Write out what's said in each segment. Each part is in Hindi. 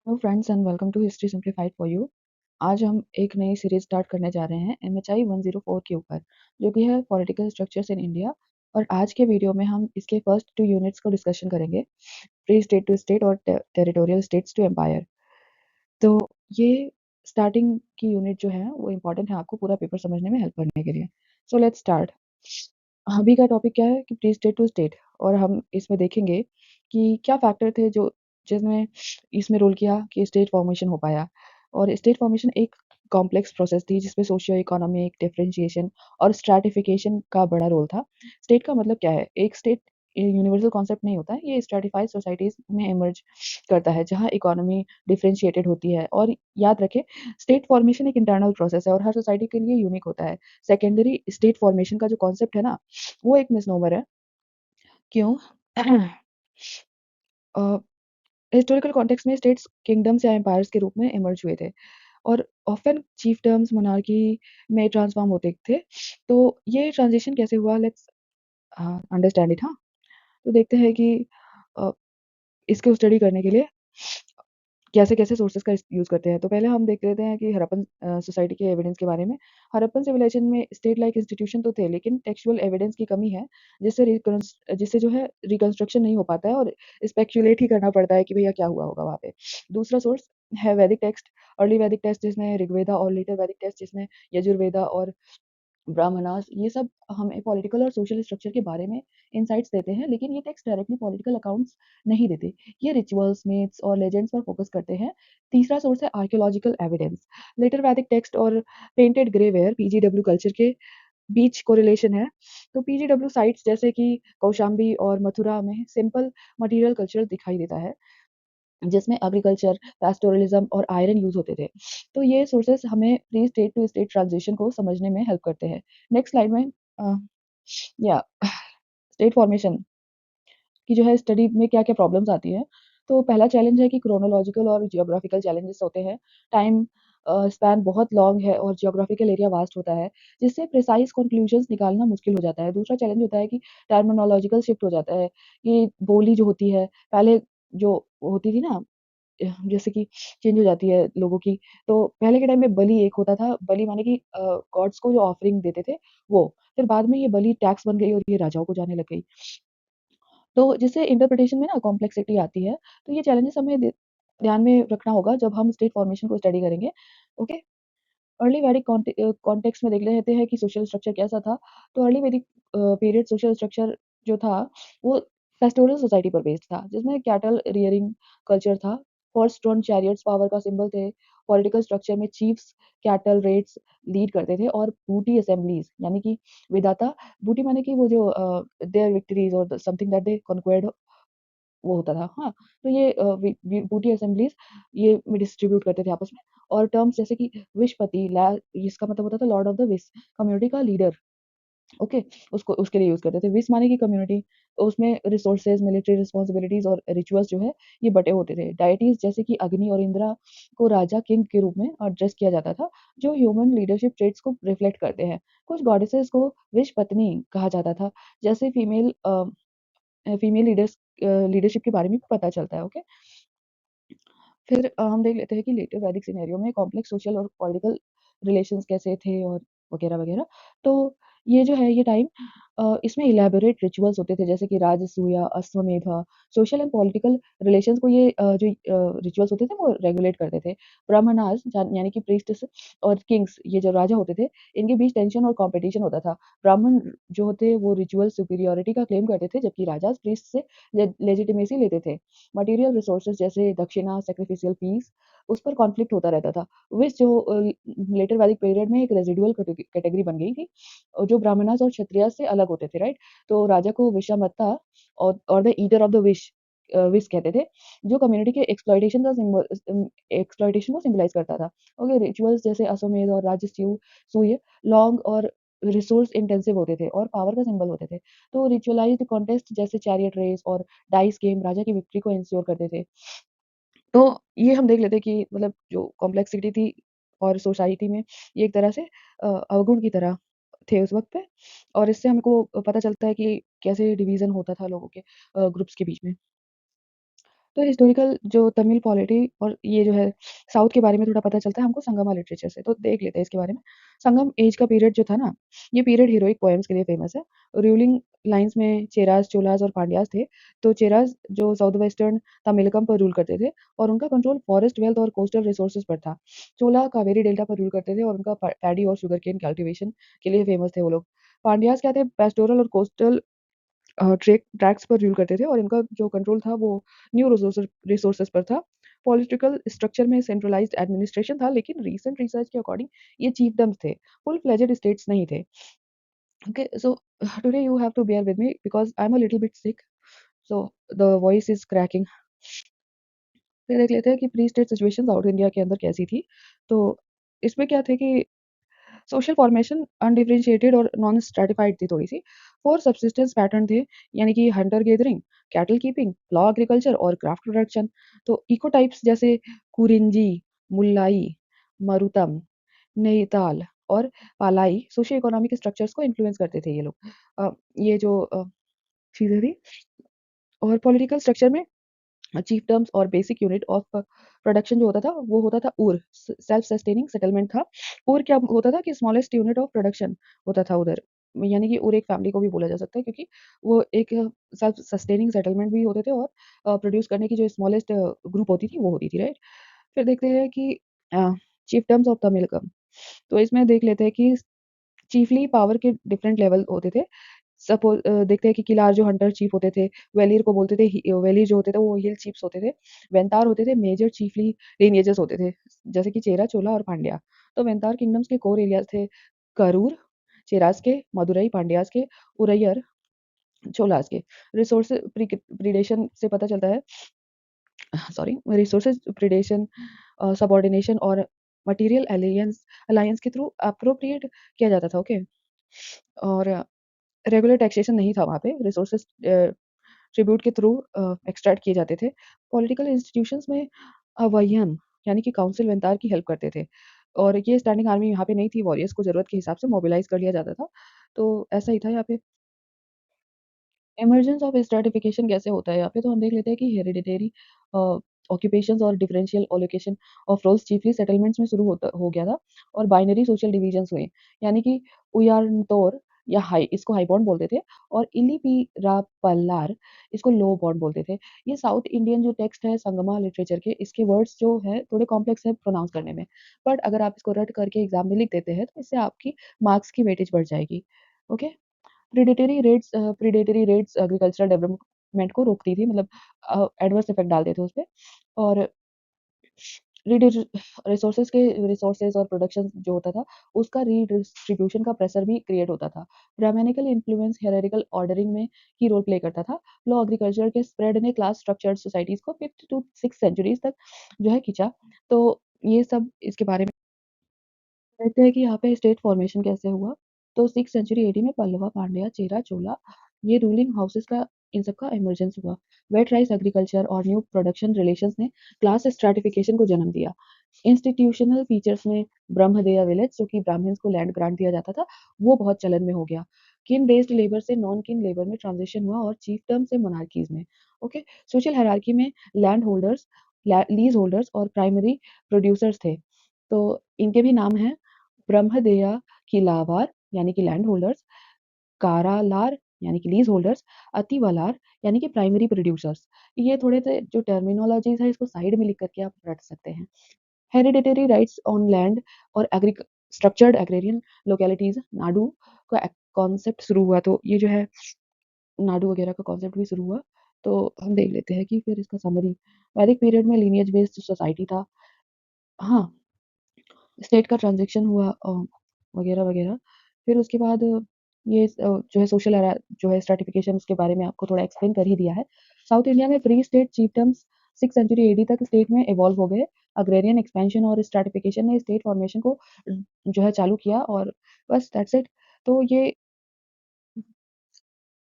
Hello friends and welcome to history simplified for you. आज हम एक नई सीरीज स्टार्ट करने जा रहे हैं एमएचआई 104 के ऊपर, जो कि है पॉलिटिकल स्ट्रक्चर्स इन इंडिया। और आज के वीडियो में हम इसके फर्स्ट 2 यूनिट्स को डिस्कशन करेंगे, प्री स्टेट टू स्टेट और टेरिटोरियल स्टेट्स टू एम्पायर। तो ये स्टार्टिंग की यूनिट जो है वो इम्पोर्टेंट है आपको पूरा पेपर समझने में हेल्प करने के लिए। So let's start. अभी का टॉपिक क्या है कि प्री स्टेट टू स्टेट, और हम इसमें देखेंगे कि क्या फैक्टर थे जो जिसने इसमें रोल किया कि स्टेट फॉर्मेशन हो पाया। और स्टेट फॉर्मेशन एक कॉम्प्लेक्स प्रोसेस थी जिसमें सोशियो इकोनॉमिक डिफरेंशिएशन और स्ट्रैटिफिकेशन का बड़ा रोल था। स्टेट का मतलब क्या है? एक स्टेट यूनिवर्सल कॉन्सेप्ट नहीं होता है, ये स्ट्रैटिफाइड सोसाइटीज में इमर्ज करता है जहाँ इकोनॉमी डिफरेंशिएटेड होती है। और याद रखें, स्टेट फॉर्मेशन एक इंटरनल प्रोसेस है और हर सोसाइटी के लिए यूनिक होता है। सेकेंडरी स्टेट फॉर्मेशन का जो कॉन्सेप्ट है ना, वो एक मिसनोमर है। क्यों? हिस्टोरिकल कॉन्टेक्स्ट में स्टेट्स किंगडम्स या एम्पायर्स के रूप में इमर्ज हुए थे और ऑफन चीफ टर्म्स मोनार्की में ट्रांसफॉर्म होते थे। तो ये ट्रांजिशन कैसे हुआ? Let's understand it. हाँ, तो देखते हैं कि अ, इसको स्टडी करने के लिए कैसे-कैसे सोर्सेज़ का यूज़ करते हैं। तो पहले हम देख लेते हैं कि हड़प्पन सोसाइटी के एविडेंस के बारे में। हड़प्पन सिविलाइजेशन में स्टेट लाइक इंस्टीट्यूशन तो थे, लेकिन टेक्सचुअल एविडेंस की कमी है, जिससे जो है रिकंस्ट्रक्शन नहीं हो पाता है और स्पेक्युलेट ही करना पड़ता है कि भैया क्या हुआ होगा वहाँ पे। दूसरा सोर्स है वैदिक टेक्स्ट, अर्ली वैदिक टेक्स्ट जिसमें ऋग्वेदा, और लेटर वैदिक टेक्स्ट जिसमें यजुर्वेदा और ब्राह्मणास, ये सब हमें पॉलिटिकल और सोशल स्ट्रक्चर के बारे में इनसाइट्स देते हैं, लेकिन ये टेक्स्ट डायरेक्टली पॉलिटिकल अकाउंट्स नहीं देते। ये रिचुअल्स, मिथ्स और लेजेंड्स पर फोकस करते हैं। तीसरा सोर्स है archaeological evidence. Letter Vedic text और पेंटेड ग्रेवेयर पीजीडब्ल्यू कल्चर के बीच कोरिलेशन है। तो पीजीडब्ल्यू साइट्स जैसे कि कौशाम्बी और मथुरा में सिंपल मटेरियल कल्चर दिखाई देता है जिसमें एग्रीकल्चर, पैस्टोरलिज्म और आयरन यूज होते थे। तो ये सोर्सेस हमें pre state to state transition को समझने में हेल्प करते हैं। नेक्स्ट स्लाइड में या स्टेट फॉर्मेशन की जो है स्टडी में क्या-क्या प्रॉब्लम्स आती हैं। तो पहला चैलेंज है कि क्रोनोलॉजिकल और जियोग्राफिकल चैलेंजेस होते हैं। टाइम स्पैन बहुत लॉन्ग है और जियोग्राफिकल एरिया वास्ट होता है, जिससे प्रिसाइज़ कंक्लूजन्स निकालना मुश्किल हो जाता है। दूसरा चैलेंज होता है कि टर्मिनोलॉजिकल शिफ्ट हो जाता है, कि बोली जो होती है, पहले जो होती थी ना, जैसे कि चेंज हो जाती है लोगों की। तो पहले के टाइम में बलि एक होता था, बलि माने कि गॉड्स को जो ऑफरिंग देते थे वो। फिर बाद में ये बलि टैक्स बन गई और ये राजाओं को जाने लग गई। तो जिससे इंटरप्रिटेशन में ना कॉम्प्लेक्सिटी आती है। तो ये चैलेंजेस हमें ध्यान में रखना होगा जब हम स्टेट फॉर्मेशन को स्टडी करेंगे। ओके। अर्ली वैदिक कॉन्टेक्स्ट में देख लेते हैं कि सोशल स्ट्रक्चर कैसा था। तो अर्ली वैदिक पीरियड सोशल स्ट्रक्चर जो था वो पेस्टोरल सोसाइटी पर बेस्ड था, जिसमें कैटल रियरिंग कल्चर था। हॉर्स ड्रॉन चैरियट्स पावर का सिंबल थे। पॉलिटिकल स्ट्रक्चर में चीफ्स कैटल रेड्स लीड करते थे और बूटी असेंबलीज यानी कि विदाता, बूटी माने कि वो जो देयर विक्ट्रीज और समथिंग दैट दे कॉन्क्वर्ड, वो होता था। हाँ, तो ये बूटी असेंबलीज ये डिस्ट्रीब्यूट करते थे आपस में। और टर्म्स जैसे कि विशपति, इसका मतलब होता था Lord of the wish, community का लीडर। ओके, उसको उसके लिए यूज करते थे। विश माने की कम्युनिटी, तो उसमें रिसोर्सेज, मिलिट्री रिस्पॉन्सिबिलिटीज और रिचुअल्स जो है ये बटे होते थे। डायटीज जैसे कि अग्नि और इंद्रा को राजा किंग के रूप में एड्रेस किया जाता था, जो ह्यूमन लीडरशिप ट्रेट्स को रिफ्लेक्ट करते हैं। कुछ गॉडेसेस को विश पत्नी कहा जाता था, जैसे फीमेल लीडरशिप के बारे में भी पता चलता है। ओके। फिर हम देख लेते हैं कि लेटर वैदिक सिनेरियो में कॉम्प्लेक्स सोशल और पॉलिटिकल रिलेशंस कैसे थे और वगैरह वगैरह। तो ये जो है ये टाइम, इसमें इलेबोरेट रिचुअल्स होते थे जैसे कि राजसूया, Ashvamedha. Social and political relations को ये जो रिचुअल्स होते थे वो रेगुलेट करते थे। ब्राह्मणास यानी कि प्रीस्ट्स और किंग्स, ये जो राजा होते थे, इनके बीच टेंशन और कंपटीशन होता था। ब्राह्मण जो होते वो रिचुअल सुपीरियरिटी का क्लेम करते थे, जबकि राजा प्रीस्ट से लेजिटिमेसी लेते थे। मटेरियल रिसोर्सेज जैसे दक्षिणा, सैक्रिफिशियल पीस, उस पर कॉन्फ्लिक्ट होता रहता था। विच जो लेटर वैदिक पीरियड में एक रेजिडुअल कैटेगरी बन गई थी, जो ब्राह्मणास और क्षत्रियास से अलग होते थे, राइट? तो राजा को विषमता और the eater of the wish कहते थे, जो कम्युनिटी के एक्सप्लॉइटेशन को सिंबलाइज करता था। ओके, रिचुअल्स जैसे अश्वमेध और सूय लॉन्ग और रिसोर्स इंटेंसिव होते थे और पावर का सिंबल होते थे। तो रिचुअलाइज्ड कॉन्टेस्ट जैसे चैरियट रेस और डाइस गेम राजा की विक्ट्री को इंश्योर करते थे। तो ये हम देख लेते हैं कि मतलब जो कॉम्प्लेक्सिटी थी और सोसाइटी में ये एक तरह से अवगुण की तरह थे उस वक़्त पे। और इससे हमको पता चलता है कि कैसे डिवीज़न होता था लोगों के ग्रुप्स के बीच में। तो हिस्टोरिकल जो तमिल पॉलिटी और ये जो है साउथ के बारे में थोड़ा पता चलता है हमको संगमा लिटरेचर से, तो देख लेते हैं इसके बारे में। संगम एज का पीरियड जो था ना, ये पीरियड हीरोइक पोएम्स के लिए फेमस है। रूलिंग लाइन्स में चेरास, चोलास और पांड्यास थे। तो चेरास जो साउथ वेस्टर्न तमिलकम पर रूल करते थे और उनका कंट्रोल फॉरेस्ट वेल्थ और कोस्टल रिसोर्सेज पर था। चोला कावेरी डेल्टा पर रूल करते थे और उनका पैडी और शुगर केन कल्टीवेशन के लिए फेमस थे वो लोग। पांड्यास क्या थे, पेस्टोरल और कोस्टल ट्रैक्स पर रूल करते थे और इनका जो कंट्रोल था वो न्यू रिसोर्सेज पर था। पॉलिटिकल स्ट्रक्चर में सेंट्रलाइज्ड एडमिनिस्ट्रेशन था, लेकिन रीसेंट रिसर्च के अकॉर्डिंग ये चीफडम्स थे, फुल फ्लेजेड स्टेट्स नहीं थे। Okay, so today you have to bear with me because I'm a little bit sick, so the voice is cracking. फिर देख लेते हैं कि pre state situation south India के अंदर कैसी थी। तो इसमें क्या थे कि सोशल फॉर्मेशन अनडिफरेंशिएटेड और नॉन स्ट्रेटिफाइड थी थोड़ी सी। फोर सबसिस्टेंस पैटर्न थे, यानी कि Hunter gathering, cattle keeping, law agriculture और क्राफ्ट प्रोडक्शन। तो इको टाइप्स जैसे कुरिंजी, मुल्लाई, मरुतम, नेताल और पालाई सोशियो इकोनॉमिक स्ट्रक्चर्स को इन्फ्लुएंस करते थे ये लोग। ये जो चीज़ें थी और पॉलिटिकल स्ट्रक्चर में चीफडम्स और बेसिक यूनिट ऑफ प्रोडक्शन जो होता था वो होता था ऊर, सेल्फ सस्टेनिंग सेटलमेंट था। ऊर क्या होता था कि स्मॉलेस्ट यूनिट ऑफ प्रोडक्शन होता था उधर, यानी कि ऊर एक फैमिली को भी बोला जा सकता है क्योंकि वो एक सेल्फ सस्टेनिंग सेटलमेंट भी होते थे और प्रोड्यूस करने की जो स्मॉलेस्ट ग्रुप होती थी वो होती थी, राइट। फिर देखते हैं कि चीफडम्स ऑफ तमिलकम, तो इसमें देख लेते हैं कि चीफली पावर के डिफरेंट लेवल होते थे। सपोज देखते हैं कि किलार जो हंटर चीफ होते थे, वेलिर को बोलते थे वेलिर जो होते थे वो हिल चीफ्स होते थे। वेंतार होते थे मेजर चीफली लिनिएजेस होते थे, जैसे कि चेरा, चोला और पांड्या। तो वेंतार किंगडम्स के कोर एरियाज थे करूर, चेरास के, मदुरई पांड्यास के, उरैयर चोलास के। रिसोर्स प्रीडेशन से पता चलता है, सॉरी, रिसोर्सेज प्रीडेशन, सबऑर्डिनेशन और मटेरियल अलायंस अलायंस के थ्रू अप्रोप्रिएट किया जाता था, ओके। और रेगुलर टैक्सेशन नहीं था वहाँ पे, रिसोर्सेज ट्रिब्यूट के थ्रू एक्सट्रैक्ट किए जाते थे। पॉलिटिकल इंस्टीट्यूशंस में अवयन, यानी कि काउंसिल वेंतार की हेल्प करते थे और ये स्टैंडिंग आर्मी यहाँ पे नहीं थी, वॉरियर्स को ज़रूरत के हिसाब से मोबिलाइज़ कर लिया जाता था। तो ऐसा ही था यहाँ पे। इमर्जेंस ऑफ स्ट्रैटिफिकेशन कैसे होता है यहाँ पे, तो हम देख लेते हैं कि हेरिडिटरी ऑक्यूपेशंस और differential allocation of roles chiefly settlements में शुरू होता हो गया था और बाइनरी सोशल डिवीजन्स हुए, यानी कि उयारनतोर या हाई, इसको हाई बॉन्ड बोलते थे, और इलिपिरापल्लार, इसको लो बॉन्ड बोलते थे। ये साउथ इंडियन जो टेक्स्ट है संगमा लिटरेचर के, इसके वर्ड्स जो है थोड़े कॉम्प्लेक्स है प्रोनाउंस करने में, बट अगर आप इसको रट करके एग्जाम में लिख देते हैं तो इससे आपकी मार्क्स की वेटेज बढ़ जाएगी, okay. Predatory rates agricultural development को रोकती थी, मतलब एडवर्स इफेक्ट डालते थे उसपे। और रिसोर्सेज के रिसोर्सेज और प्रोडक्शन जो होता था उसका रीडिस्ट्रीब्यूशन का प्रेशर भी क्रिएट होता था। ब्राह्मणिकल इन्फ्लुएंस हेरेरिकल ऑर्डरिंग में की रोल प्ले करता था। लो एग्रीकल्चर के स्प्रेड ने क्लास स्ट्रक्चर्ड सोसाइटीज को 5th to 6th सेंचुरीज तक जो है खींचा। तो ये सब इसके बारे में कहते हैं कि यहाँ पे स्टेट फॉर्मेशन कैसे हुआ। तो 6th सेंचुरी एडी में पल्लवा, पांड्या, चेरा, चोला, ये रूलिंग हाउसेस का इन सबका इमर्जेंस हुआ। वेट राइस एग्रीकल्चर और न्यू प्रोडक्शन रिलेशंस ने क्लास स्ट्रैटिफिकेशन को जन्म दिया। इंस्टीट्यूशनल फीचर्स में ब्रह्मदेया विलेज, जो कि ब्राह्मण्स को लैंड ग्रांट दिया जाता था, वो बहुत चलन में हो गया। किन बेस्ड लेबर से नॉन किन लेबर में ट्रांजिशन हुआ और चीफडम से मोनार्कीज में, ओके। सोशल हायरार्की में लैंड होल्डर्स, लीज होल्डर्स और प्राइमरी प्रोड्यूसर्स थे। तो इनके भी नाम हैं, ब्रह्मदेया किलावार यानी कि लैंड होल्डर्स, कारालार यानी कि लीज होल्डर्स, अतिवालार यानी कि प्राइमरी प्रोड्यूसर्स। ये थोड़े से जो टर्मिनोलॉजीज है इसको साइड में लिख करके आप रट सकते हैं। हेरिडिटरी राइट्स ऑन लैंड और स्ट्रक्चर्ड एग्रेरियन लोकेलिटीज, नाडू का कॉन्सेप्ट शुरू हुआ। तो ये जो है नाडू वगैरह का कॉन्सेप्ट भी शुरू हुआ। तो हम देख लेते हैं कि फिर इसका समरी। वैदिक पीरियड में लीनियज बेस्ड सोसाइटी था, हाँ, स्टेट का ट्रांज़ैक्शन हुआ वगैरह, वगैरह। फिर उसके बाद ये जो है सोशल जो है स्ट्रैटिफ़िकेशन, उसके बारे में आपको थोड़ा एक्सप्लेन कर ही दिया है। साउथ इंडिया में प्री स्टेट चिefdoms 6th सेंचुरी एडी तक स्टेट में इवॉल्व हो गए। अग्रेरियन एक्सपेंशन और स्ट्रैटिफ़िकेशन ने स्टेट फॉर्मेशन को जो है चालू किया और बस दैट्स इट। तो ये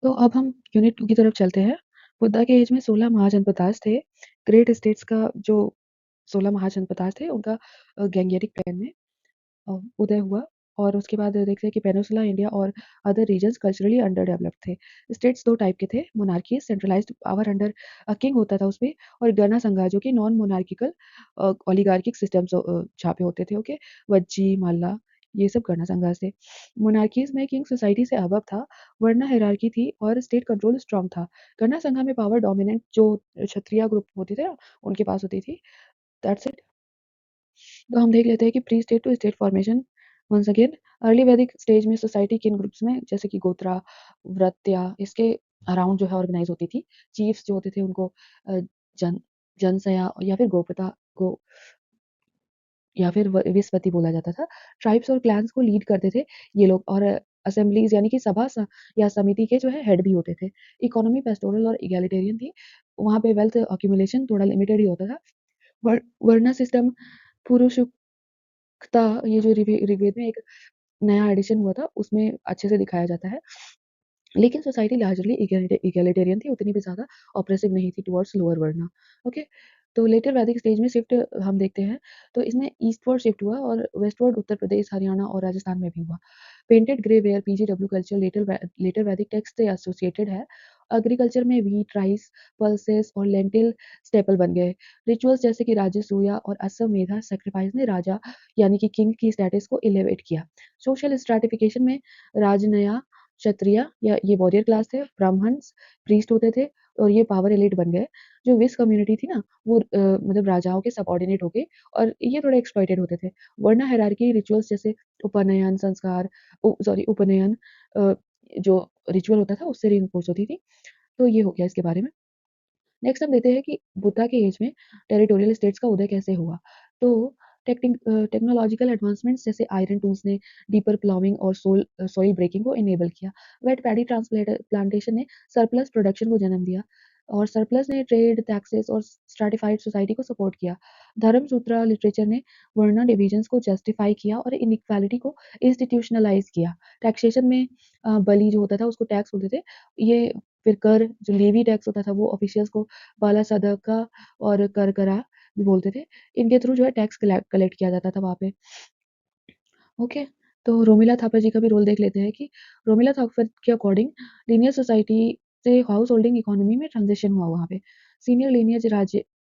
तो अब हम यूनिट 2 की तरफ चलते हैं। बुद्धा के एज में 16 महाजनपदास थे। ग्रेट स्टेट्स का जो 16 महाजनपदास थे उनका गैंगेरिक प्लान में उदय हुआ। और उसके बाद देखते हैं कि पेनिनसुला इंडिया और other regions culturally under developed थे। स्टेट्स 2 टाइप के थे, monarchy centralised power under king होता था उसपे, और गणा संघ जो कि नॉन मोनार्किकल ओलिगार्किक सिस्टम्स जहाँ पे होते थे, ओके? वज्जी, माल्ला, ये सब गणा संघ थे। मोनार्कीज़ में किंग सोसाइटी से अबव था, वर्ण हायरार्की थी और स्टेट कंट्रोल स्ट्रॉन्ग था। गणा संघ में पावर डोमिनेंट जो क्षत्रिय ग्रुप होते थे ना, उनके पास होती थी। That's it. तो हम देख लेते हैं कि pre state to state formation once again. Early Vedic stage में सोसाइटी किन ग्रुप्स में, जैसे कि गोत्रा, व्रत्या, इसके अराउंड जो है ऑर्गेनाइज होती थी। चीफ्स जो होते थे उनको जन जनसया या फिर गोपता गो या फिर विस्पति बोला जाता था। ट्राइब्स और क्लैंस को लीड करते थे ये लोग, और असेंबलीज यानी कि सभा या समिति के जो है हेड भी होते थे। इकोनॉमी पेस्टोरल और इगैलिटेरियन थी। वहाँ पे वेल्थ अक्यूमुलेशन थोड़ा लिमिटेड ही होता था। वर्ना सिस्टम, पुरुषुक्ता, ये जो ऋग्वेद में एक नया एडिशन हुआ था उसमें अच्छे से दिखाया जाता है। लेकिन सोसाइटी लार्जली इगैलिटेरियन थी, उतनी भी ज़्यादा ऑप्रेसिव नहीं थी टुवर्ड्स लोअर वर्ना। ओके? तो लेटर वैदिक स्टेज में शिफ्ट हम देखते हैं, तो इसमें ईस्टवर्ड शिफ्ट हुआ और वेस्टवर्ड उत्तर प्रदेश, हरियाणा और राजस्थान में भी हुआ। Painted grey ware, PGW culture later Vedic text से एसोसिएटेड है। एग्रीकल्चर में व्हीट, राइस, पल्सेस और लेंटिल स्टेपल बन गए। रिचुअल्स जैसे कि राजसूया और अश्वमेधा सैक्रिफाइस ने राजा यानी कि किंग की स्टेटस को एलिवेट किया। सोशल स्ट्रैटिफिकेशन में राजनया, क्षत्रिय या ये वॉरियर क्लास थे, ब्राह्मण्स प्रीस्ट होते थे और ये पावर एलिट बन गए। जो विस कम्युनिटी थी ना, वो मतलब राजाओं के सबऑर्डिनेट हो गए और ये थोड़े एक्सप्लॉइटेड होते थे। वरना हायरार्की रिचुअल्स जैसे उपनयन संस्कार, उपनयन जो रिचुअल होता था उससे रिइंफोर्स होती थी। तो ये हो गया इसके बारे में। नेक्स्ट हम देखते हैं कि बुद्धा के एज में टेरिटोरियल स्टेट्स का उदय कैसे हुआ। तो टेक्नोलॉजिकल एडवांसमेंट्स जैसे आयरन टूल्स ने डीपर प्लाविंग और सॉइल ब्रेकिंग को इनेबल किया। वेट पैडी ट्रांसप्लांटेशन ने सरप्लस प्रोडक्शन को जन्म दिया, और सरप्लस ने ट्रेड, टैक्सेस और स्ट्रैटिफाइड सोसाइटी को सपोर्ट किया। धर्मसूत्र लिटरेचर ने वर्ण डिविजन्स को जस्टिफाई किया और इनइक्वालिटी को इंस्टीट्यूशनलाइज किया। टैक्सेशन में बलि जो होता था उसको टैक्स बोलते थे। ये फिर कर जो लेवी टैक्स होता था वो ऑफिशियल्स को बाला सदका और करकरा भी बोलते थे। इनके थ्रू जो है टैक्स कलेक्ट किया जाता था वहाँ पे। ओके, तो रोमिला थापर जी का भी रोल देख लेते हैं कि रोमिला थापर के अकॉर्डिंग लीनियर सोसाइटी से हाउस होल्डिंग इकोनॉमी में ट्रांजिशन हुआ वहाँ पे। सीनियर लीनियज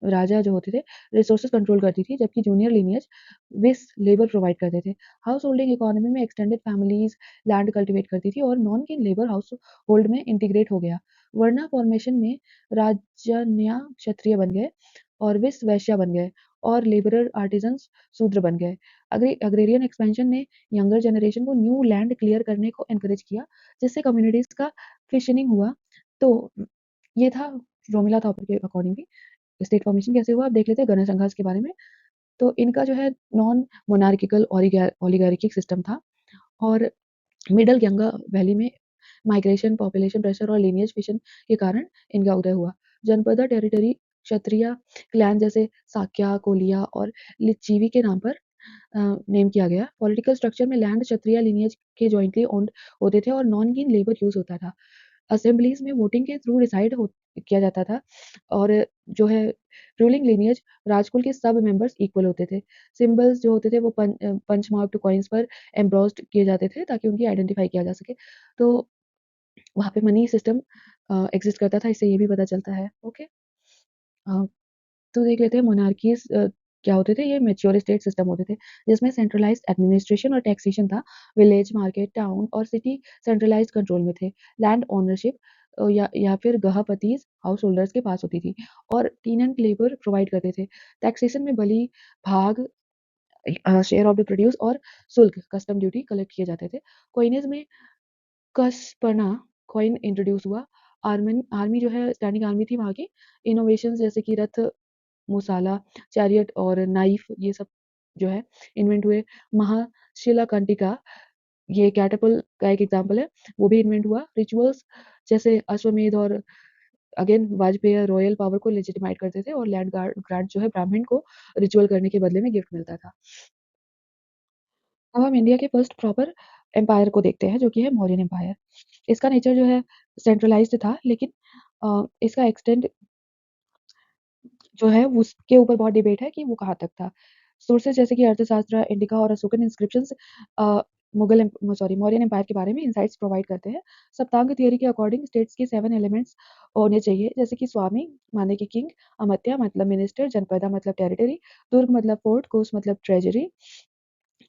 राजा जो होते थे रिसोर्सेज कंट्रोल करती थी, जबकि जूनियर लीनियज विस लेबर प्रोवाइड करते थे। हाउस होल्डिंग इकोनॉमी में एक्सटेंडेड फैमिलीज लैंड कल्टिवेट करती थी और नॉन किन लेबर हाउस होल्ड में इंटीग्रेट हो गया। वर्ना फॉर्मेशन में राजन्या क्षत्रिय बन गए और विस वैश्य बन गए और लेबरर आर्टिजन्स शूद्र बन गए। अग्रेरियन एक्सपेंशन ने यंगर जनरेशन को न्यू लैंड क्लियर करने को एनकरेज किया, जिससे कम्युनिटीज का फिशनिंग हुआ। तो ये था रोमिला थापर के अकॉर्डिंग भी स्टेट फॉर्मेशन कैसे हुआ। अब देख लेते हैं गण संघर्ष के बारे में। तो इनका जो है नॉन मोनार्किकल ओलिगार्किक सिस्टम था, और मिडल गंगा वैली में माइग्रेशन, पॉपुलेशन प्रेशर और लीनियज फिशन के कारण इनका उदय हुआ। जनपद टेरिटरी क्षत्रिय क्लैन जैसे साक्या, कोलिया और लिच्छवी के नाम पर नेम किया गया। पॉलिटिकल स्ट्रक्चर में लैंड क्षत्रिय लिनियज के जॉइंटली ओन्ड होते थे और नॉन गिन लेबर यूज होता था। असेंबलीज में वोटिंग के थ्रू डिसाइड किया जाता था, और जो है रूलिंग लिनियज राजकुल के सब मेंबर्स इक्वल होते थे। सिंबल्स जो होते थे वो पंच मार्क्ड कॉइन्स पर एम्ब्रॉस्ड किए जाते थे ताकि उनकी आइडेंटिफाई किया जा सके। तो वहाँ पे मनी सिस्टम एग्जिस्ट करता था, इससे ये भी पता चलता है। ओके, तो देख लेते हैं मोनार्कीज क्या होते थे। ये मेच्योर स्टेट सिस्टम होते थे जिसमें सेंट्रलाइज्ड एडमिनिस्ट्रेशन और टैक्सेशन था। विलेज, मार्केट, टाउन और सिटी सेंट्रलाइज्ड कंट्रोल में थे। लैंड ओनरशिप या फिर गहपतीज हाउस होल्डर्स के पास होती थी, और टीनेंट लेबर प्रोवाइड करते थे। टैक्सेशन में बली, भाग, शेयर ऑफ द प्रोड्यूस और शुल्क कस्टम ड्यूटी कलेक्ट किए जाते थे। कोइनेज में कसपना कॉइन इंट्रोड्यूस हुआ। आर्मी जो है स्टैंडिंग आर्मी थी वहाँ की। इनोवेशन जैसे कि रथ, मुसाला, चैरियट और नाइफ, ये सब जो है इन्वेंट हुए। महाशिला कंटिका, ये कैटअपल का एक एग्जांपल है, वो भी इन्वेंट हुआ। रिचुअल्स जैसे अश्वमेध और अगेन वाजपेयी रॉयल पावर को लेजिटिमाइट करते थे, और लैंड ग्रांट जो है ब्राह्मण को रिचुअल करने के बदले में गिफ्ट मिलता था। अब हम इंडिया के फर्स्ट प्रॉपर एम्पायर को देखते हैं जो कि है मौर्यन एम्पायर। इसका नेचर जो है सेंट्रलाइज्ड था, लेकिन इसका एक्सटेंड जो है उसके ऊपर बहुत डिबेट है कि वो कहाँ तक था। सोर्सेज जैसे कि अर्थशास्त्र, इंडिका और अशोकन इंस्क्रिप्शंस मौर्यन एम्पायर के बारे में इनसाइट्स प्रोवाइड करते हैं। सप्तांग थियरी के अकॉर्डिंग स्टेट्स के 7 एलिमेंट्स होने चाहिए, जैसे कि स्वामी माने कि किंग, अमात्या मतलब मिनिस्टर, जनपदा मतलब टेरिटरी, दुर्ग मतलब फोर्ट, कोस मतलब ट्रेजरी,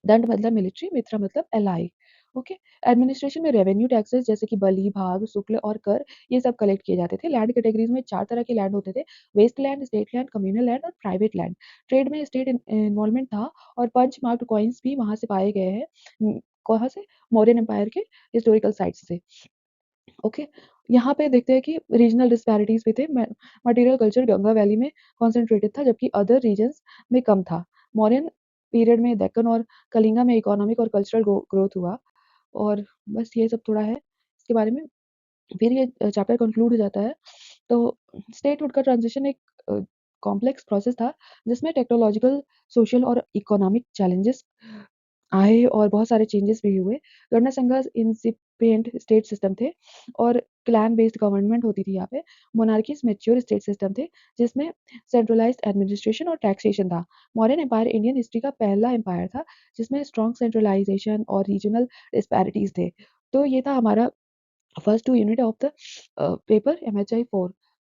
दंड मतलब मिलिट्री, मित्र मतलब एलाई। ओके। एडमिनिस्ट्रेशन में रेवेन्यू टैक्सेस जैसे कि बलि, भाग, शुक्ल और कर, ये सब कलेक्ट किए जाते थे। लैंड कैटेगरीज में 4 तरह के लैंड होते थे: waste land, state land, communal land और प्राइवेट लैंड। ट्रेड में स्टेट इन्वॉल्वमेंट था और पंच मार्क्ड कॉइन्स भी वहां से पाए गए हैं। कहाँ से? मौर्यन एम्पायर के हिस्टोरिकल साइट्स से। ओके। यहाँ पे देखते हैं कि रीजनल डिस्पैरिटीज भी थे। मटेरियल कल्चर गंगा वैली में कॉन्सेंट्रेटेड था, जबकि अदर रीजन्स में कम था। मौर्यन पीरियड में दक्कन और कलिंगा में इकोनॉमिक और कल्चरल ग्रोथ हुआ। और बस ये सब थोड़ा है इसके बारे में। फिर ये चैप्टर कंक्लूड हो जाता है। तो स्टेटहुड का ट्रांजिशन एक कॉम्प्लेक्स प्रोसेस था, जिसमें टेक्नोलॉजिकल, सोशल और इकोनॉमिक चैलेंजेस आए और बहुत सारे चेंजेस भी हुए। गणना संघ इंसिपिएंट स्टेट सिस्टम थे और क्लैन बेस्ड गवर्नमेंट होती थी यहाँ पे। मोनार्कीज मैच्योर स्टेट सिस्टम थे, जिसमें सेंट्रलाइज्ड एडमिनिस्ट्रेशन और टैक्सेशन था। मौर्यन एम्पायर इंडियन हिस्ट्री का पहला एम्पायर था जिसमें स्ट्रॉन्ग सेंट्रलाइजेशन और रीजनल डिस्पैरिटीज थे। तो ये था हमारा first 2 unit of the paper MHI 4।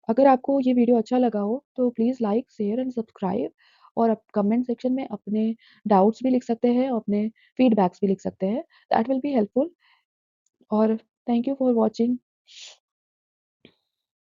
अगर आपको ये वीडियो अच्छा लगा हो तो please like, share and subscribe. और आप कमेंट सेक्शन में अपने डाउट्स भी लिख सकते हैं, अपने फीडबैक्स भी लिख सकते हैं। That will be helpful. और थैंक यू फॉर वॉचिंग।